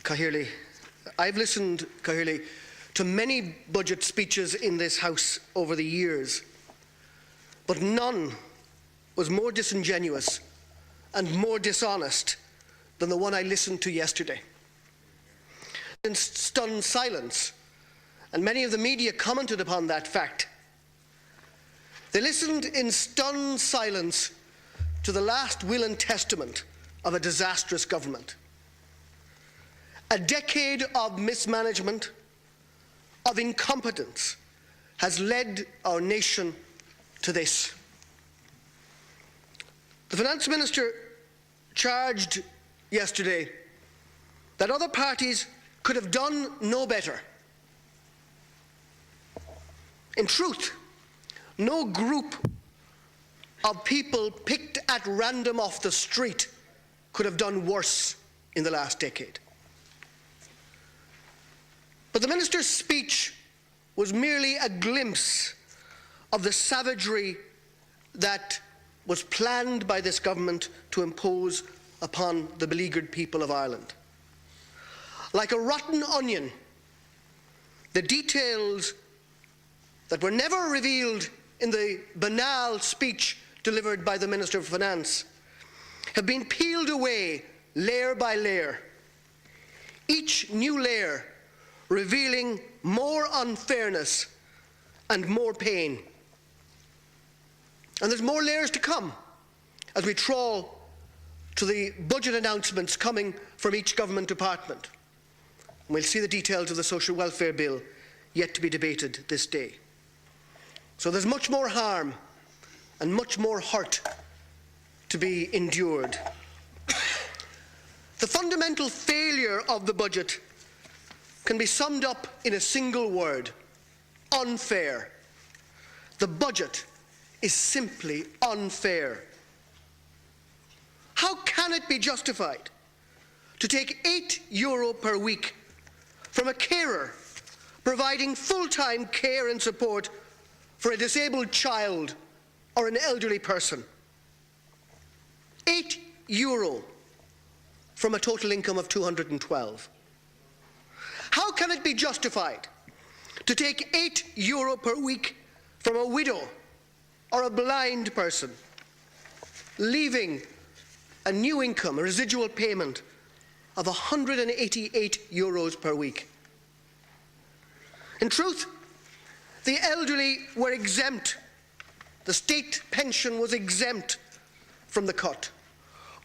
Cathaoirleach, I've listened, Cathaoirleach, to many budget speeches in this House over the years, but none was more disingenuous and more dishonest than the one I listened to yesterday. In stunned silence, and many of the media commented upon that fact. They listened in stunned silence to the last will and testament of a disastrous government. A decade of mismanagement, of incompetence, has led our nation to this. The Finance Minister charged yesterday that other parties could have done no better. In truth, no group of people picked at random off the street could have done worse in the last decade. But the Minister's speech was merely a glimpse of the savagery that was planned by this government to impose upon the beleaguered people of Ireland. Like a rotten onion, the details that were never revealed in the banal speech delivered by the Minister for Finance have been peeled away layer by layer, each new layer revealing more unfairness and more pain. And there's more layers to come as we trawl to the budget announcements coming from each government department. And we'll see the details of the social welfare bill yet to be debated this day. So there's much more harm and much more hurt to be endured. The fundamental failure of the budget can be summed up in a single word: unfair. The budget is simply unfair. How can it be justified to take €8 per week from a carer providing full-time care and support for a disabled child or an elderly person? €8 from a total income of 212. How can it be justified to take €8 per week from a widow or a blind person, leaving a new income, a residual payment of €188 per week? In truth, the elderly were exempt. The state pension was exempt from the cut,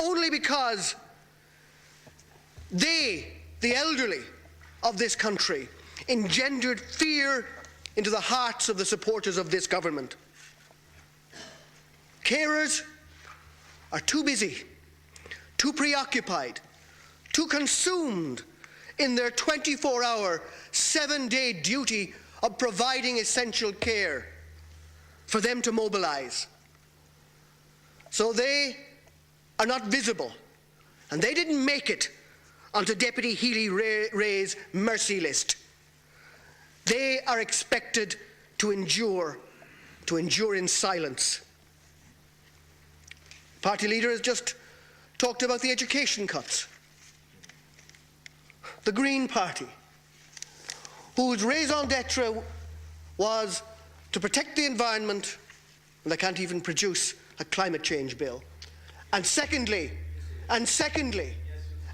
only because they, the elderly of this country, engendered fear into the hearts of the supporters of this government. Carers are too busy, too preoccupied, too consumed in their 24-hour, 7-day duty of providing essential care for them to mobilise. So they are not visible, and they didn't make it onto Deputy Healy-Rae's mercy list. They are expected to endure in silence. Party leader has just talked about the education cuts. The Green Party, whose raison d'etre was to protect the environment, and they can't even produce a climate change bill. And secondly,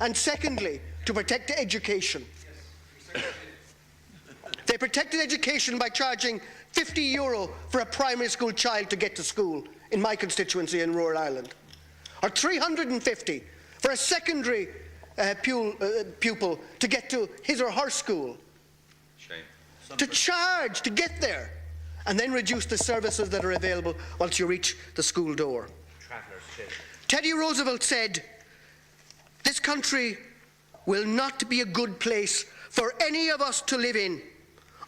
to protect education. They protected education by charging €50 for a primary school child to get to school in my constituency in rural Ireland, or $350 for a secondary pupil to get to his or her school. Shame. To charge to get there, and then reduce the services that are available once you reach the school door. Teddy Roosevelt said, "This country will not be a good place for any of us to live in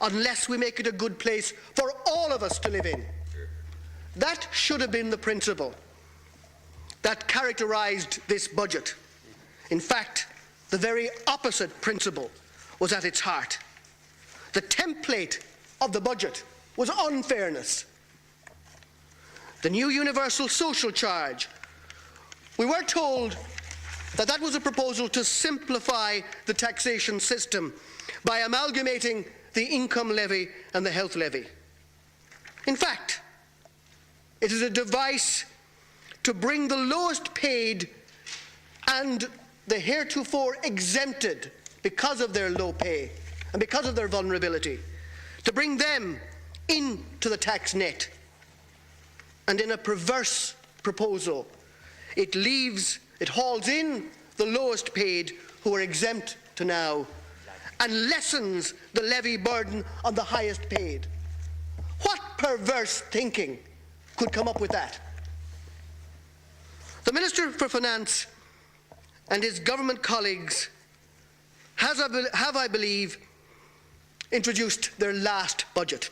unless we make it a good place for all of us to live in." That should have been the principle that characterized this budget. In fact, the very opposite principle was at its heart. The template of the budget was unfairness. The new universal social charge, we were told, that was a proposal to simplify the taxation system by amalgamating the income levy and the health levy. In fact, it is a device to bring the lowest paid and the heretofore exempted because of their low pay and because of their vulnerability, to bring them into the tax net. And in a perverse proposal, it hauls in the lowest paid who are exempt to now and lessens the levy burden on the highest paid. What perverse thinking could come up with that? The Minister for Finance and his government colleagues have, I believe, introduced their last budget.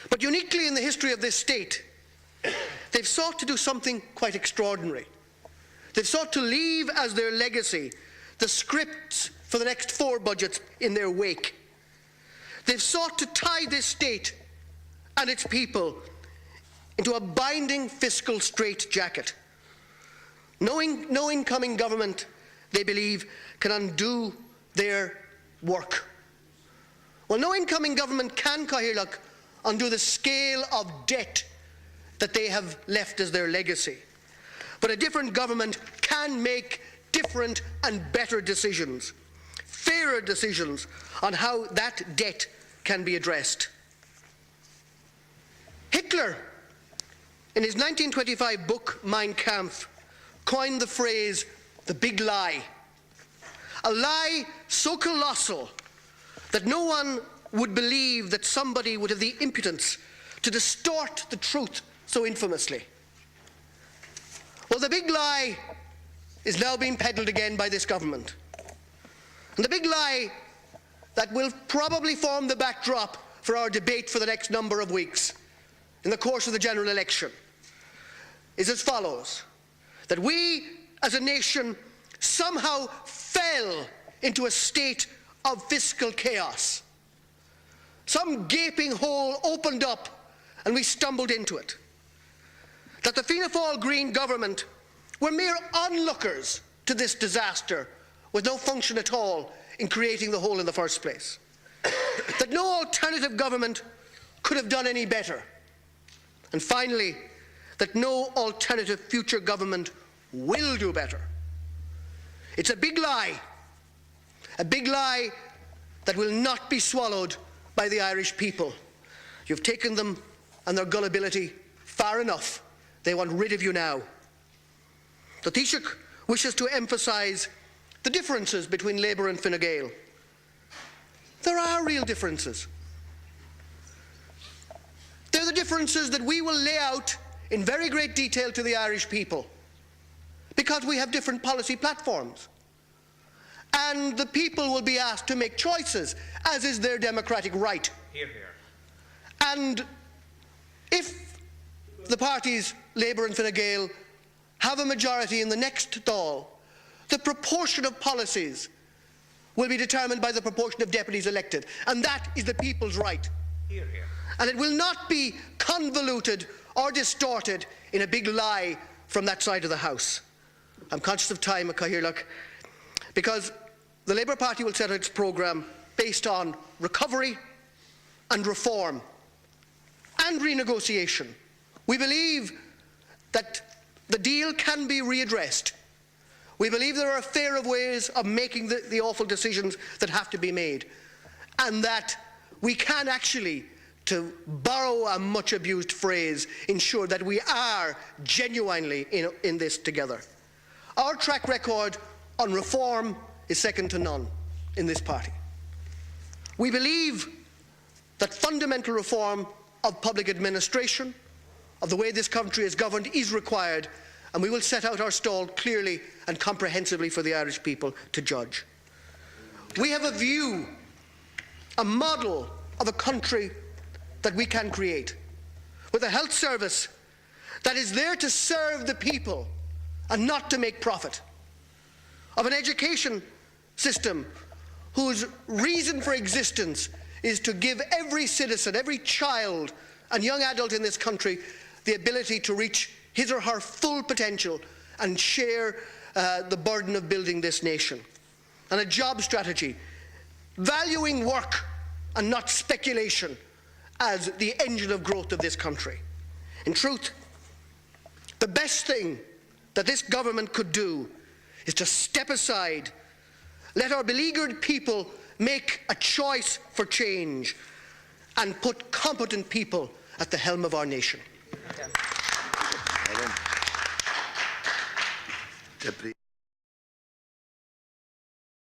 But uniquely in the history of this state, they've sought to do something quite extraordinary. They've sought to leave as their legacy the scripts for the next 4 budgets in their wake. They've sought to tie this state and its people into a binding fiscal straitjacket. No incoming government, they believe, can undo their work. Well, no incoming government can, Cathaoirleach, undo the scale of debt that they have left as their legacy. But a different government can make different and better decisions, fairer decisions on how that debt can be addressed. Hitler, in his 1925 book Mein Kampf, coined the phrase, the big lie. A lie so colossal that no one would believe that somebody would have the impudence to distort the truth so infamously. Well, the big lie is now being peddled again by this government. And the big lie that will probably form the backdrop for our debate for the next number of weeks in the course of the general election is as follows: that we as a nation somehow fell into a state of fiscal chaos. Some gaping hole opened up and we stumbled into it. That the Fianna Fáil Green government were mere onlookers to this disaster with no function at all in creating the hole in the first place. That no alternative government could have done any better. And finally, that no alternative future government will do better. It's a big lie that will not be swallowed by the Irish people. You've taken them and their gullibility far enough. They want rid of you now. The Taoiseach wishes to emphasise the differences between Labour and Fine Gael. There are real differences. They're the differences that we will lay out in very great detail to the Irish people, because we have different policy platforms. And the people will be asked to make choices, as is their democratic right. Hear, hear. And if the parties, Labour and Fine Gael, have a majority in the next Dáil, the proportion of policies will be determined by the proportion of deputies elected. And that is the people's right. Hear, hear. And it will not be convoluted or distorted in a big lie from that side of the House. I'm conscious of time, Cathaoirleach, because the Labour Party will set out its programme based on recovery and reform and renegotiation. We believe that the deal can be readdressed. We believe there are a fair of ways of making the awful decisions that have to be made, and that we can actually, to borrow a much abused phrase, ensure that we are genuinely in this together. Our track record on reform is second to none in this party. We believe that fundamental reform of public administration, of the way this country is governed, is required, and we will set out our stall clearly and comprehensively for the Irish people to judge. We have a view, a model of a country that we can create, with a health service that is there to serve the people and not to make profit, of an education system whose reason for existence is to give every citizen, every child and young adult in this country the ability to reach his or her full potential and share the burden of building this nation. And a job strategy, valuing work and not speculation as the engine of growth of this country. In truth, the best thing that this government could do is to step aside, let our beleaguered people make a choice for change, and put competent people at the helm of our nation. Deputy.